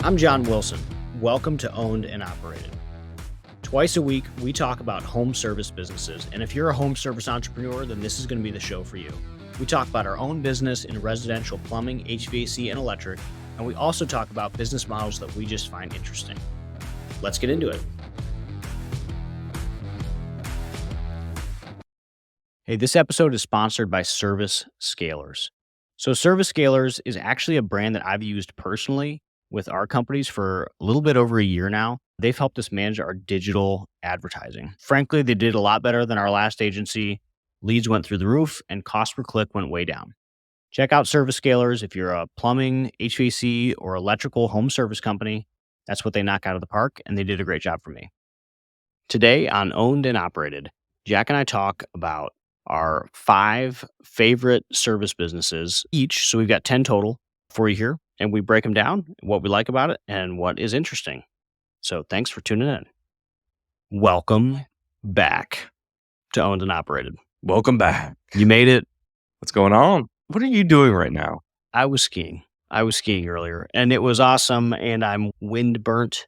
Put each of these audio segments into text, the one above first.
I'm John Wilson. Welcome to Owned and Operated. Twice a week, we talk about home service businesses. And if you're a home service entrepreneur, then this is going to be the show for you. We talk about our own business in residential plumbing, HVAC, and electric. And we also talk about business models that we just find interesting. Let's get into it. Hey, this episode is sponsored by Service Scalers. So Service Scalers is actually a brand that I've used personally with our companies for a little bit over a year now. They've helped us manage our digital advertising. Frankly, they did a lot better than our last agency. Leads went through the roof and cost per click went way down. Check out Service Scalers if you're a plumbing, HVAC, or electrical home service company. That's what they knock out of the park, and they did a great job for me. Today on Owned and Operated, Jack and I talk about our 5 favorite service businesses each. So we've got 10 total for you here, and we break them down, what we like about it, and what is interesting. So thanks for tuning in. Welcome back to Owned and Operated. Welcome back. You made it. What's going on? What are you doing right now? I was skiing earlier, and it was awesome, and I'm wind burnt.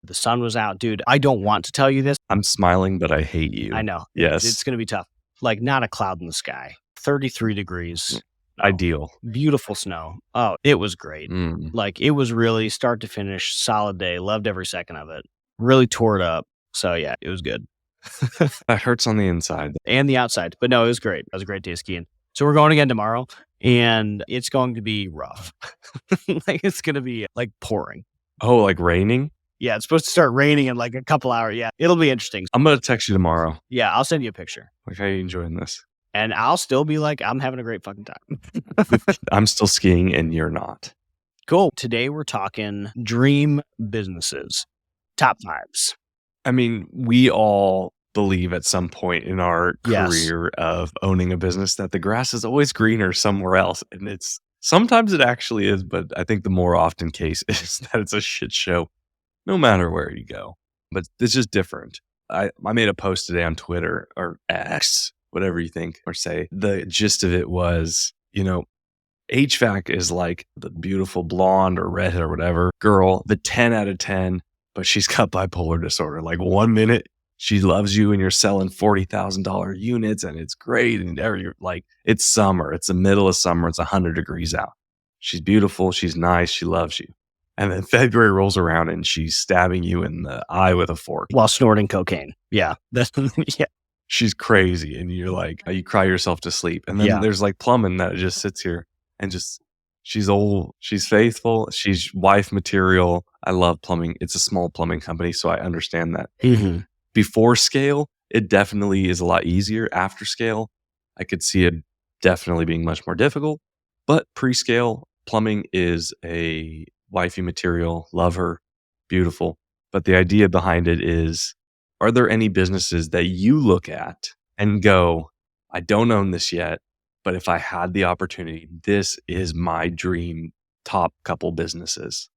The sun was out. Dude, I don't want to tell you this. I'm smiling, but I hate you. I know. Yes. It's going to be tough. Like, not a cloud in the sky. 33 degrees. Ideal. Beautiful snow. Oh, it was great. Like, it was really start to finish, solid day. Loved every second of it. Really tore it up. So, yeah, it was good. That hurts on the inside. And the outside. But no, it was great. It was a great day skiing. So we're going again tomorrow, and it's going to be rough. Like, it's going to be like pouring. Oh, like raining? Yeah, it's supposed to start raining in like a couple hours. Yeah, it'll be interesting. I'm going to text you tomorrow. Yeah, I'll send you a picture. Like, how are you enjoying this? And I'll still be like, I'm having a great fucking time. I'm still skiing and you're not. Cool. Today we're talking dream businesses, top 5s. I mean, we all believe at some point in our Yes. career of owning a business that the grass is always greener somewhere else. And sometimes it actually is, but I think the more often case is that it's a shit show no matter where you go. But it's just different. I made a post today on Twitter or X, whatever you think or say. The gist of it was, HVAC is like the beautiful blonde or redhead or whatever girl, the 10 out of 10, but she's got bipolar disorder. Like, one minute she loves you and you're selling $40,000 units and it's great. And you're like, it's summer. It's the middle of summer. It's 100 degrees out. She's beautiful. She's nice. She loves you. And then February rolls around and she's stabbing you in the eye with a fork While snorting cocaine. Yeah. Yeah. She's crazy. And you're like, you cry yourself to sleep. And then there's like plumbing that just sits here and she's old. She's faithful. She's wife material. I love plumbing. It's a small plumbing company. So I understand that. Mm-hmm. Before scale, it definitely is a lot easier. After scale, I could see it definitely being much more difficult. But pre-scale, plumbing is a wifey material. Love her. Beautiful. But the idea behind it is, are there any businesses that you look at and go, I don't own this yet, but if I had the opportunity, this is my dream top couple businesses?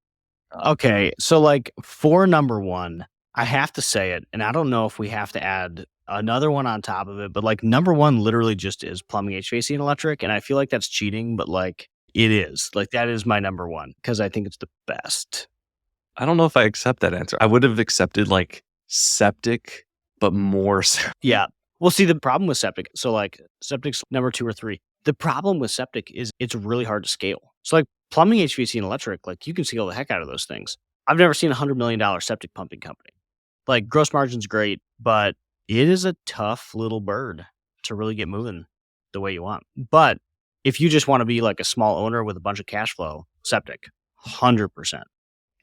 Okay. So, like, for number 1, I have to say it, and I don't know if we have to add another one on top of it, but like number 1 literally just is plumbing, HVAC, and electric. And I feel like that's cheating, but like it is. Like, that is my number 1 because I think it's the best. I don't know if I accept that answer. I would have accepted like septic, but more. Yeah. Well, see, the problem with septic, so like septic's number 2 or 3. The problem with septic is it's really hard to scale. So like plumbing, HVAC, and electric, like you can scale the heck out of those things. I've never seen a $100 million septic pumping company. Like, gross margin's great, but it is a tough little bird to really get moving the way you want. But if you just want to be like a small owner with a bunch of cash flow, septic, 100%.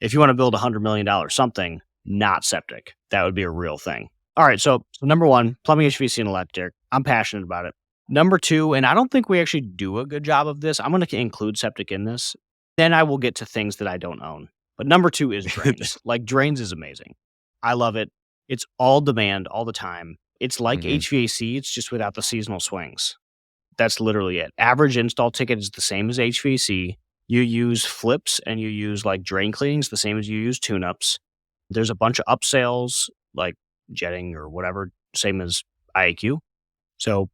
If you want to build $100 million something, not septic, that would be a real thing. All right, so number 1, plumbing, HVAC, and electric. I'm passionate about it. Number 2, and I don't think we actually do a good job of this. I'm going to include septic in this. Then I will get to things that I don't own. But number 2 is drains. Like, drains is amazing. I love it. It's all demand all the time. It's like HVAC. It's just without the seasonal swings. That's literally it. Average install ticket is the same as HVAC. You use flips and you use like drain cleanings, the same as you use tune-ups. There's a bunch of upsales like jetting or whatever, same as IAQ. So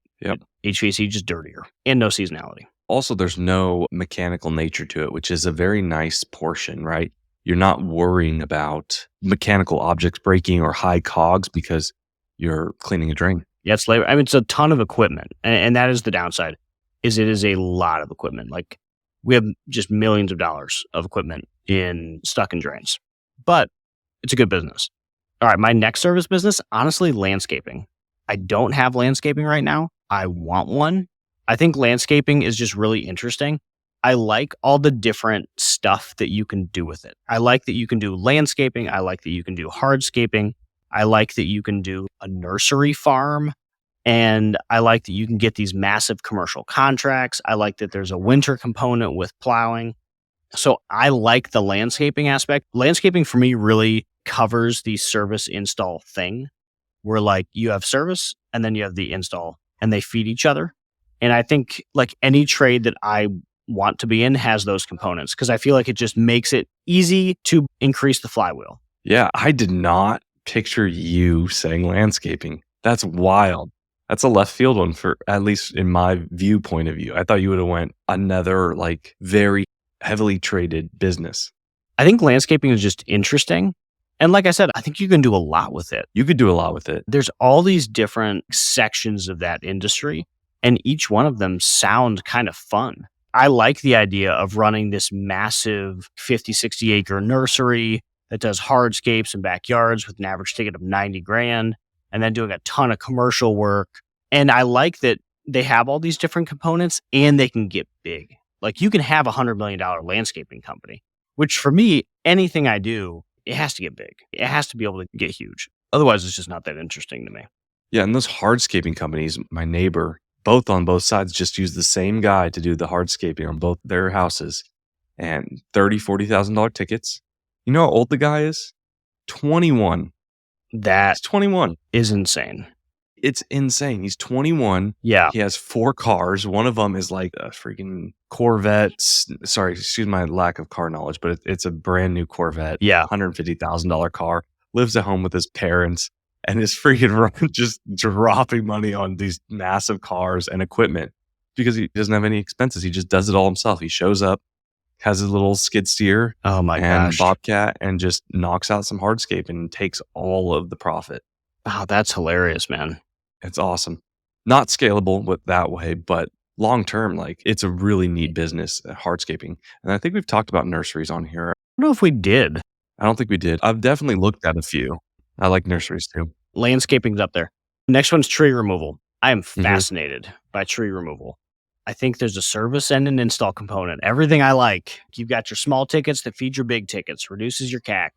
HVAC just dirtier and no seasonality. Also, there's no mechanical nature to it, which is a very nice portion, right? You're not worrying about mechanical objects breaking or high cogs because you're cleaning a drain. Yeah, it's labor. I mean, it's a ton of equipment, and that is the downside. Is it is a lot of equipment. Like we have just millions of dollars of equipment in stuck in drains, but it's a good business. All right, my next service business, honestly, landscaping. I don't have landscaping right now. I want one. I think landscaping is just really interesting. I like all the different stuff that you can do with it. I like that you can do landscaping. I like that you can do hardscaping. I like that you can do a nursery farm. And I like that you can get these massive commercial contracts. I like that there's a winter component with plowing. So I like the landscaping aspect. Landscaping for me really covers the service install thing where like you have service and then you have the install and they feed each other. And I think like any trade that I want to be in has those components because I feel like it just makes it easy to increase the flywheel. Yeah, I did not picture you saying landscaping. That's wild. That's a left field one for at least in my viewpoint of view. I thought you would have went another like very heavily traded business. I think landscaping is just interesting. And like I said, I think you can do a lot with it. You could do a lot with it. There's all these different sections of that industry, and each one of them sound kind of fun. I like the idea of running this massive 50, 60 acre nursery that does hardscapes and backyards with an average ticket of 90 grand, and then doing a ton of commercial work. And I like that they have all these different components and they can get big. Like you can have $100 million landscaping company, which for me, anything I do, it has to get big. It has to be able to get huge. Otherwise, it's just not that interesting to me. Yeah, and those hardscaping companies, my neighbor, both on both sides just use the same guy to do the hardscaping on both their houses. And $30,000-$40,000 tickets. You know how old the guy is? 21. That He's 21. is insane. It's insane. He's 21. Yeah. He has 4 cars. One of them is like a freaking Corvette. Sorry, excuse my lack of car knowledge, but it's a brand new Corvette. Yeah. $150,000 car. Lives at home with his parents and is freaking just dropping money on these massive cars and equipment because he doesn't have any expenses. He just does it all himself. He shows up, has his little skid steer Oh my and gosh. Bobcat and just knocks out some hardscape and takes all of the profit. Wow, that's hilarious, man. It's awesome. Not scalable with that way, but long term, like it's a really neat business, hardscaping. And I think we've talked about nurseries on here. I don't know if we did. I don't think we did. I've definitely looked at a few. I like nurseries too. Landscaping's up there. Next one's tree removal. I am fascinated by tree removal. I think there's a service and an install component. Everything I like. You've got your small tickets that feed your big tickets, reduces your CAC.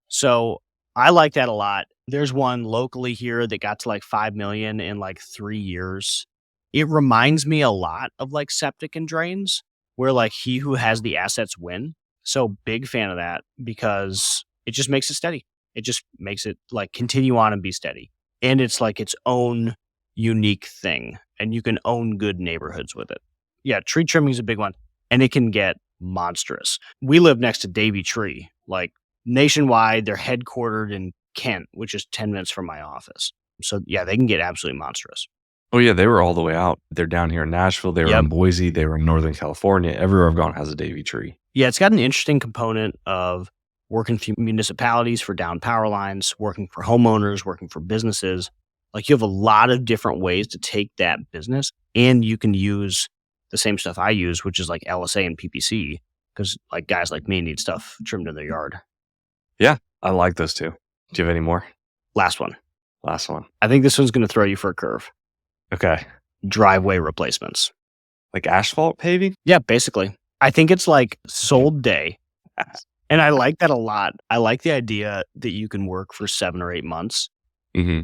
So I like that a lot. There's one locally here that got to like 5 million in like 3 years. It reminds me a lot of like septic and drains where like he who has the assets win. So big fan of that because it just makes it steady. It just makes it like continue on and be steady. And it's like its own unique thing and you can own good neighborhoods with it. Yeah, tree trimming is a big one and it can get monstrous. We live next to Davy Tree, like nationwide. They're headquartered in Kent, which is 10 minutes from my office. So yeah, they can get absolutely monstrous. Oh yeah, they were all the way out. They're down here in Nashville. They were in Boise. They were in Northern California. Everywhere I've gone has a Davy Tree. Yeah, it's got an interesting component of working for municipalities for down power lines, working for homeowners, working for businesses. Like you have a lot of different ways to take that business and you can use the same stuff I use, which is like LSA and PPC because like guys like me need stuff trimmed in their yard. Yeah, I like those two. Do you have any more? Last one. Last one. I think this one's going to throw you for a curve. Okay. Driveway replacements. Like asphalt paving? Yeah, basically. I think it's like sold day. And I like that a lot. I like the idea that you can work for 7 or 8 months. Mm-hmm.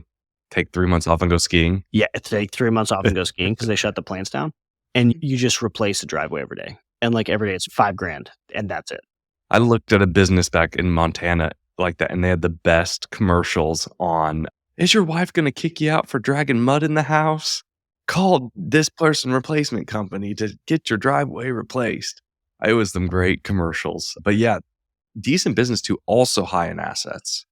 Take 3 months off and go skiing. Yeah, take 3 months off and go skiing because they shut the plants down. And you just replace the driveway every day. And like every day it's $5,000 and that's it. I looked at a business back in Montana like that and they had the best commercials on, is your wife going to kick you out for dragging mud in the house? Call this person replacement company to get your driveway replaced. It was some great commercials. But yeah, decent business too, also high in assets.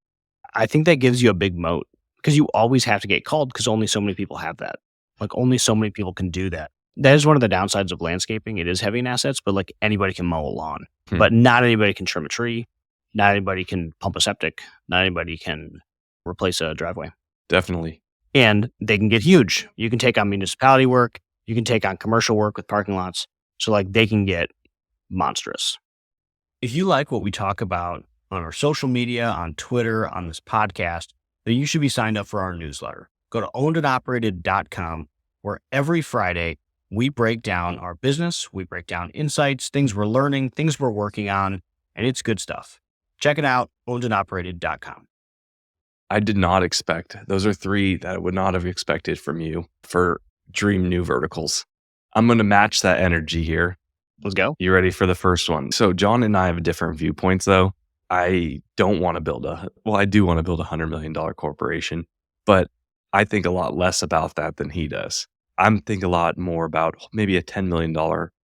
I think that gives you a big moat because you always have to get called because only so many people have that. Like only so many people can do that. That is one of the downsides of landscaping. It is heavy in assets, but like anybody can mow a lawn, but not anybody can trim a tree. not anybody can pump a septic. Not anybody can replace a driveway. Definitely. And they can get huge. You can take on municipality work. You can take on commercial work with parking lots. So like they can get monstrous. If you like what we talk about on our social media, on Twitter, on this podcast, then you should be signed up for our newsletter. Go to ownedandoperated.com, where every Friday we break down our business, we break down insights, things we're learning, things we're working on, and it's good stuff. Check it out, ownedandoperated.com. I did not expect. Those are three that I would not have expected from you for dream new verticals. I'm going to match that energy here. Let's go. You ready for the first one? So John and I have different viewpoints though. I don't want to build I do want to build $100 million corporation, but I think a lot less about that than he does. I'm thinking a lot more about maybe a $10 million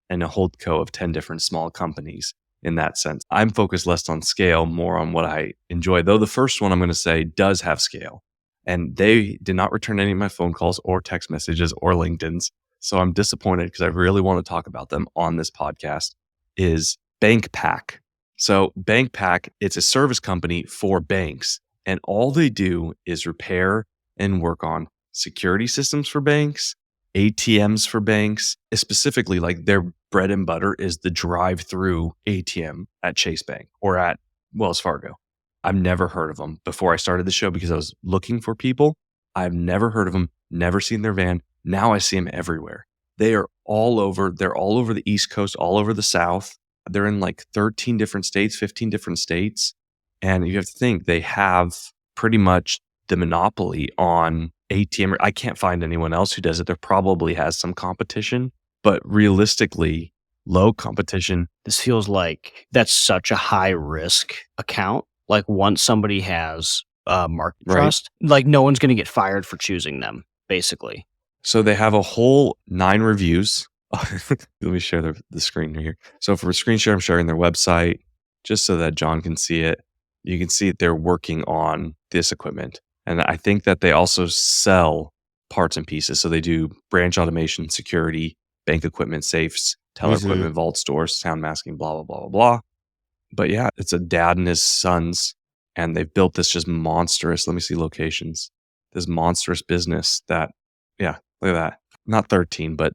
and a holdco of 10 different small companies in that sense. I'm focused less on scale, more on what I enjoy. Though the first one I'm going to say does have scale. And they did not return any of my phone calls or text messages or LinkedIn's. So I'm disappointed because I really want to talk about them on this podcast, is BankPak. So BankPak, it's a service company for banks. And all they do is repair and work on security systems for banks, ATMs for banks, specifically like their bread and butter is the drive-through ATM at Chase Bank or at Wells Fargo. I've never heard of them before I started the show because I was looking for people. I've never heard of them, never seen their van. Now I see them everywhere. They are all over. They're all over the East Coast, all over the South. They're in like 13 different states, 15 different states. And you have to think they have pretty much the monopoly on ATM. I can't find anyone else who does it. There probably has some competition, but realistically, low competition. This feels like that's such a high risk account. Like once somebody has market trust, like no one's going to get fired for choosing them, basically. So they have a whole 9 reviews. Let me share the screen here. So for a screen share, I'm sharing their website just so that John can see it. You can see they're working on this equipment. And I think that they also sell parts and pieces. So they do branch automation, security, bank equipment, safes, teller equipment, vault stores, sound masking, blah, blah, blah, blah, blah. But yeah, it's a dad and his sons. And they've built this just monstrous, let me see locations, this monstrous business that, yeah, look at that. Not 13, but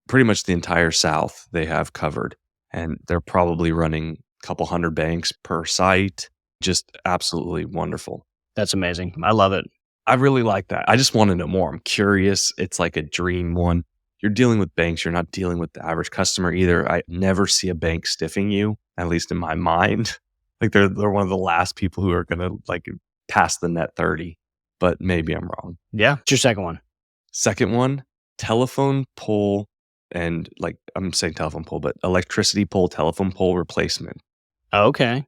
pretty much the entire South they have covered. And they're probably running a couple hundred banks per site. Just absolutely wonderful. That's amazing. I love it. I really like that. I just want to know more. I'm curious. It's like a dream one. You're dealing with banks. You're not dealing with the average customer either. I never see a bank stiffing you, at least in my mind. Like they're one of the last people who are going to like pass the net 30, but maybe I'm wrong. Yeah. What's your second one? Second one, telephone pole and like I'm saying telephone pole, but electricity pole, telephone pole replacement. Okay.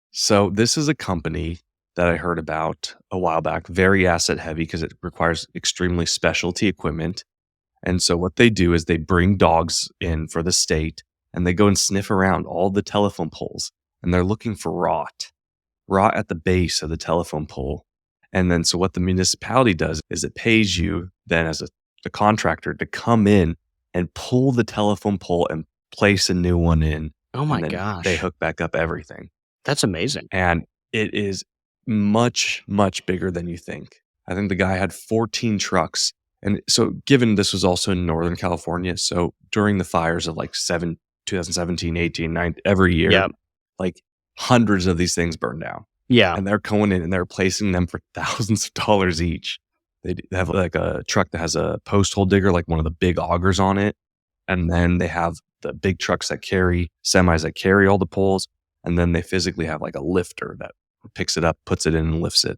So this is a company that I heard about a while back, very asset heavy because it requires extremely specialty equipment. And so what they do is they bring dogs in for the state and they go and sniff around all the telephone poles and they're looking for rot at the base of the telephone pole. And then so what the municipality does is it pays you then as a contractor to come in and pull the telephone pole and place a new one in. Oh my gosh. They hook back up everything. That's amazing. And it is much, much bigger than you think. I think the guy had 14 trucks. And so given this was also in Northern California, so during the fires of like 2017, 18, 19, every year, like hundreds of these things burned down. Yeah. And they're going in and they're placing them for thousands of dollars each. They have like a truck that has a post hole digger, like one of the big augers on it. And then they have the big trucks that carry semis that carry all the poles. And then they physically have like a lifter that picks it up, puts it in and lifts it.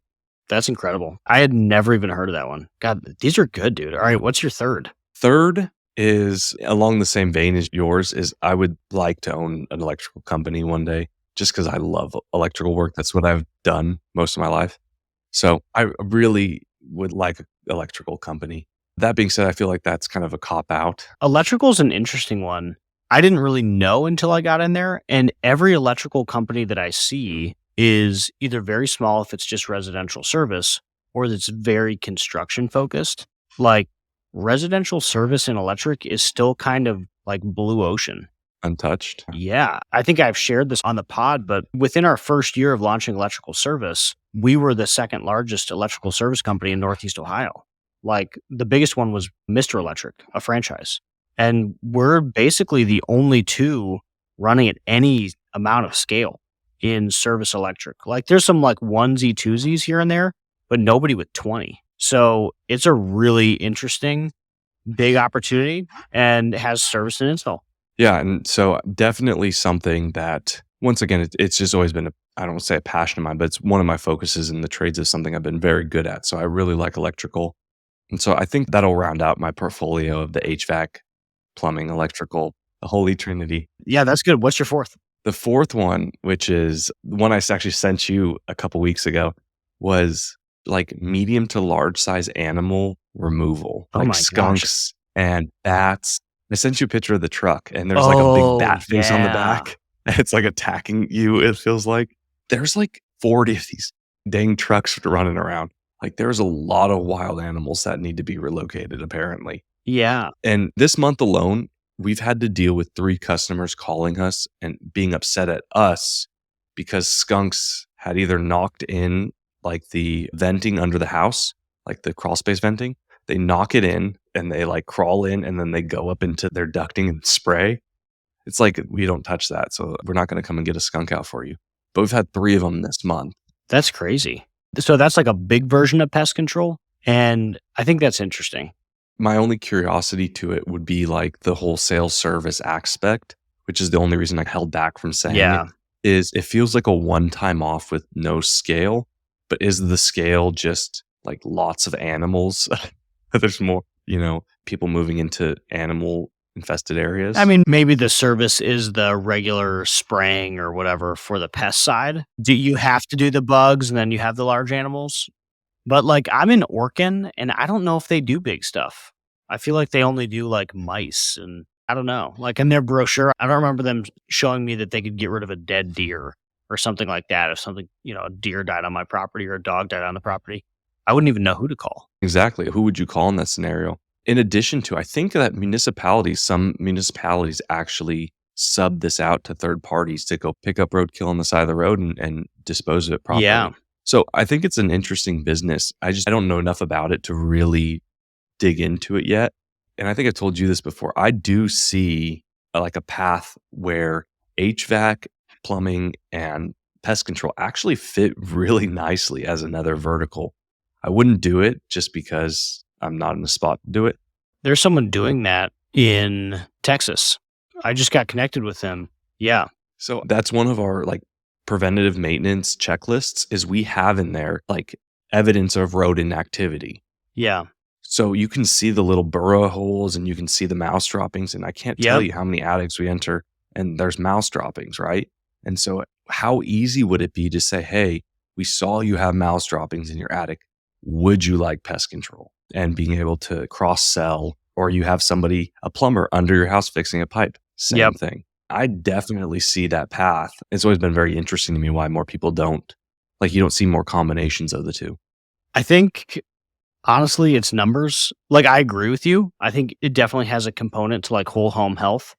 That's incredible. I had never even heard of that one. God, these are good, dude. All right. What's your third? Third is along the same vein as yours is I would like to own an electrical company one day just because I love electrical work. That's what I've done most of my life. So I really would like an electrical company. That being said, I feel like that's kind of a cop out. Electrical is an interesting one. I didn't really know until I got in there. And every electrical company that I see is either very small if it's just residential service or it's very construction focused. Like residential service in electric is still kind of like blue ocean. untouched. Yeah. I think I've shared this on the pod, but within our first year of launching electrical service, we were the second largest electrical service company in Northeast Ohio. Like the biggest one was Mr. Electric, a franchise. And we're basically the only two running at any amount of scale in service electric. Like there's some like onesie twosies here and there, but nobody with 20. So it's a really interesting big opportunity and has service and install. Yeah, and so definitely something that once again it's just always been I don't want to say a passion of mine, but it's one of my focuses in the trades is something I've been very good at. So I really like electrical. And so I think that'll round out my portfolio of the HVAC, plumbing, electrical, the holy trinity. Yeah, that's good. What's your fourth? The fourth one, which is the one I actually sent you a couple weeks ago, was like medium to large size animal removal, Oh like my gosh. skunks and bats. I sent you a picture of the truck and there's like a big Oh, bat face on the yeah. back. It's like attacking you, it feels like. There's like 40 of these dang trucks running around. Like there's a lot of wild animals that need to be relocated, apparently. Yeah. And this month alone, we've had to deal with 3 customers calling us and being upset at us because skunks had either knocked in like the venting under the house, like the crawl space venting. They knock it in and they like crawl in and then they go up into their ducting and spray. It's like, we don't touch that. So we're not going to come and get a skunk out for you. But we've had 3 of them this month. That's crazy. So that's like a big version of pest control. And I think that's interesting. My only curiosity to it would be like the whole sales service aspect, which is the only reason I held back from saying Yeah. it, is it feels like a one-time off with no scale, but is the scale just like lots of animals? There's more, people moving into animal infested areas. I mean, maybe the service is the regular spraying or whatever for the pest side. Do you have to do the bugs and then you have the large animals? But like I'm in Orkin and I don't know if they do big stuff. I feel like they only do like mice and I don't know. Like in their brochure, I don't remember them showing me that they could get rid of a dead deer or something like that. If something, a deer died on my property or a dog died on the property, I wouldn't even know who to call. Exactly. Who would you call in that scenario? In addition to, I think that some municipalities actually sub this out to third parties to go pick up roadkill on the side of the road and dispose of it properly. Yeah. So I think it's an interesting business. I don't know enough about it to really dig into it yet. And I think I told you this before. I do see like a path where HVAC, plumbing, and pest control actually fit really nicely as another vertical. I wouldn't do it just because I'm not in a spot to do it. There's someone doing that in Texas. I just got connected with them. Yeah. So that's one of our like preventative maintenance checklists is we have in there like evidence of rodent activity. Yeah. So you can see the little burrow holes and you can see the mouse droppings. And I can't tell Yep. you how many attics we enter and there's mouse droppings, right? And so how easy would it be to say, hey, we saw you have mouse droppings in your attic. Would you like pest control? And being able to cross sell, or you have a plumber under your house fixing a pipe. Same Yep. thing. I definitely see that path. It's always been very interesting to me why more people don't. Like you don't see more combinations of the two. I think honestly, it's numbers. Like I agree with you. I think it definitely has a component to like whole home health,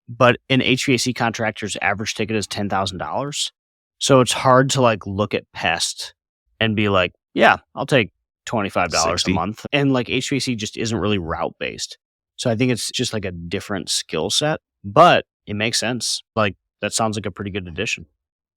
but an HVAC contractor's average ticket is $10,000. So it's hard to like look at pest and be like, yeah, I'll take $25 a 60. month. And like HVAC just isn't really route based. So I think it's just like a different skill set, but it makes sense. Like that sounds like a pretty good addition.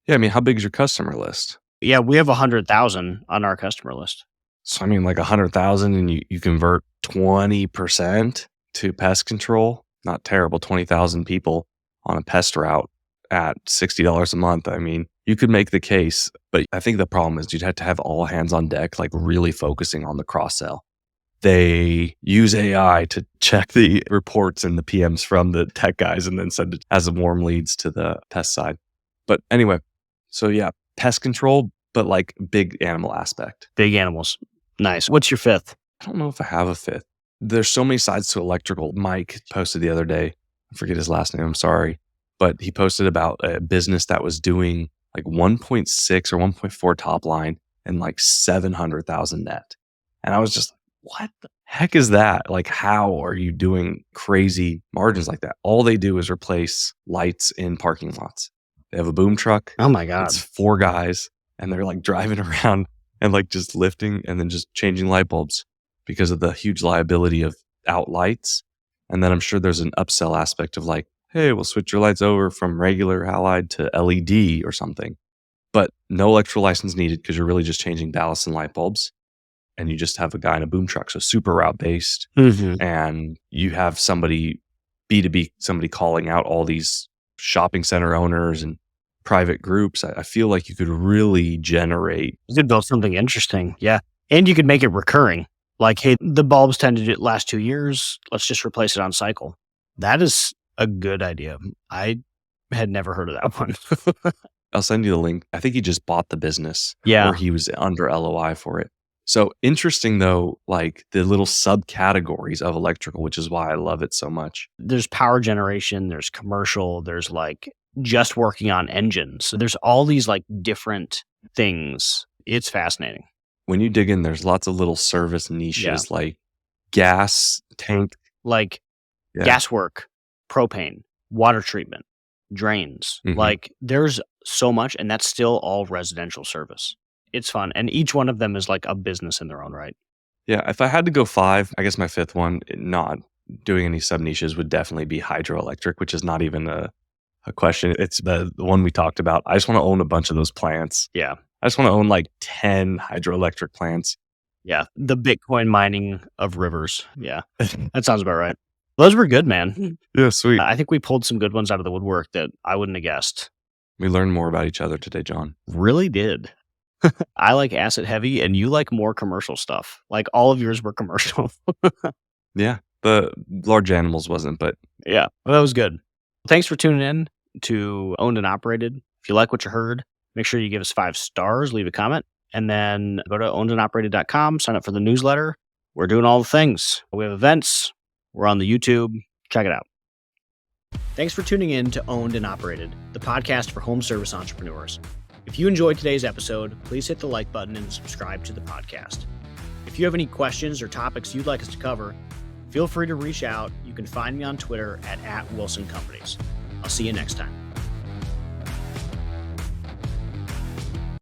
Yeah, I mean, how big is your customer list? Yeah, we have 100,000 on our customer list. So I mean, like 100,000 and you convert 20% to pest control. Not terrible. 20,000 people on a pest route at $60 a month. I mean, you could make the case, but I think the problem is you'd have to have all hands on deck, like really focusing on the cross sell. They use AI to check the reports and the PMs from the tech guys and then send it as warm leads to the pest side. But anyway, so yeah, pest control, but like big animal aspect. Big animals. Nice. What's your fifth? I don't know if I have a fifth. There's so many sides to electrical. Mike posted the other day, I forget his last name, I'm sorry, but he posted about a business that was doing like 1.6 or 1.4 top line and like 700,000 net. And I was just like, what the heck is that? Like, how are you doing crazy margins like that? All they do is replace lights in parking lots. They have a boom truck. Oh my God. It's 4 guys, and they're like driving around and like just lifting and then just changing light bulbs because of the huge liability of out lights. And then I'm sure there's an upsell aspect of like, hey, we'll switch your lights over from regular halide to LED or something. But no electrical license needed because you're really just changing ballast and light bulbs. And you just have a guy in a boom truck. So super route based. Mhm. And you have somebody, B2B, somebody calling out all these shopping center owners and private groups. I feel like you could really generate. You could build something interesting. Yeah. And you could make it recurring. Like, hey, the bulbs tended to last 2 years. Let's just replace it on cycle. That is a good idea. I had never heard of that one. I'll send you the link. I think he just bought the business Yeah. or he was under LOI for it. So interesting though, like the little subcategories of electrical, which is why I love it so much. There's power generation, there's commercial, there's like just working on engines. So there's all these like different things. It's fascinating. When you dig in, there's lots of little service niches like gas tank. Like gas work, propane, water treatment, drains. Mhm. Like there's so much, and that's still all residential service. It's fun. And each one of them is like a business in their own right. Yeah. If I had to go 5, I guess my 5th one, not doing any sub niches, would definitely be hydroelectric, which is not even a question. It's the one we talked about. I just want to own a bunch of those plants. Yeah. I just want to own like 10 hydroelectric plants. Yeah. The Bitcoin mining of rivers. Yeah. That sounds about right. Those were good, man. Yeah, sweet. I think we pulled some good ones out of the woodwork that I wouldn't have guessed. We learned more about each other today, John. Really did. I like asset heavy and you like more commercial stuff. Like all of yours were commercial. Yeah. The large animals wasn't, but Yeah. Well, that was good. Thanks for tuning in to Owned and Operated. If you like what you heard, make sure you give us 5 stars, leave a comment, and then go to ownedandoperated.com, sign up for the newsletter. We're doing all the things. We have events. We're on the YouTube. Check it out. Thanks for tuning in to Owned and Operated, the podcast for home service entrepreneurs. If you enjoyed today's episode, please hit the like button and subscribe to the podcast. If you have any questions or topics you'd like us to cover, feel free to reach out. You can find me on Twitter at @WilsonCompanies. I'll see you next time.